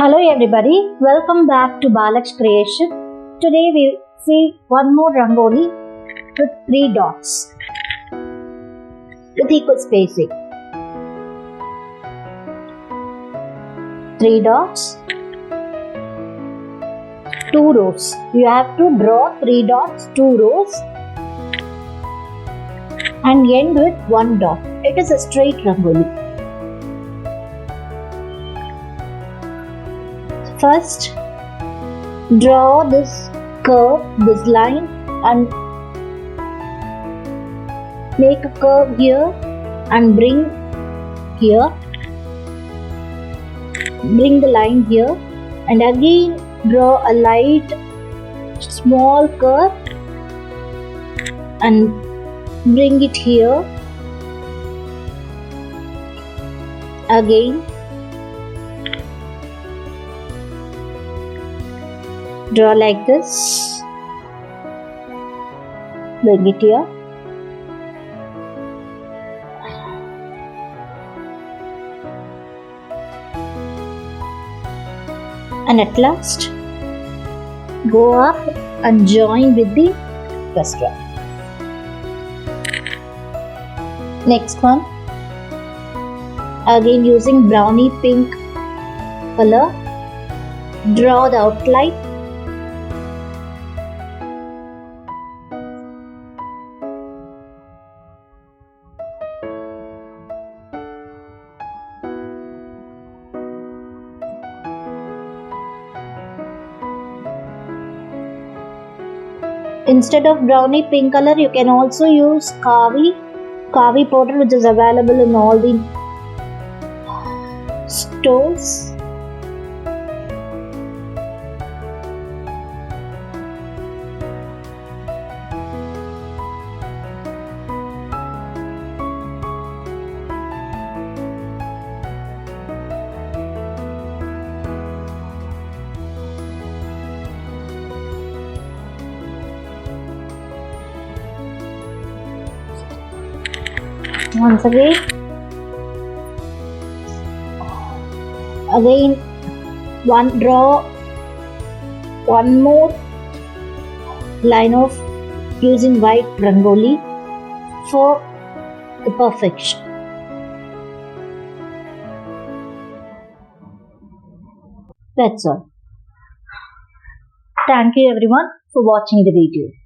Hello everybody, welcome back to Balak's Creation. Today we see one more Rangoli with 3 dots with equal spacing. 3 dots, 2 rows. You have to draw 3 dots, 2 rows and end with 1 dot. It is a straight Rangoli. First, draw this curve, this line, and make a curve here and bring here. Bring the line here and again draw a light small curve and bring it here. Again draw like this, bring it here, and at last go up and join with the first one. Next one, again using browny pink color, draw the outline. Instead of browny pink color, you can also use kavi powder, which is available in all the stores. Once again draw one more line of using white Rangoli for the perfection. That's all. Thank you everyone for watching the video.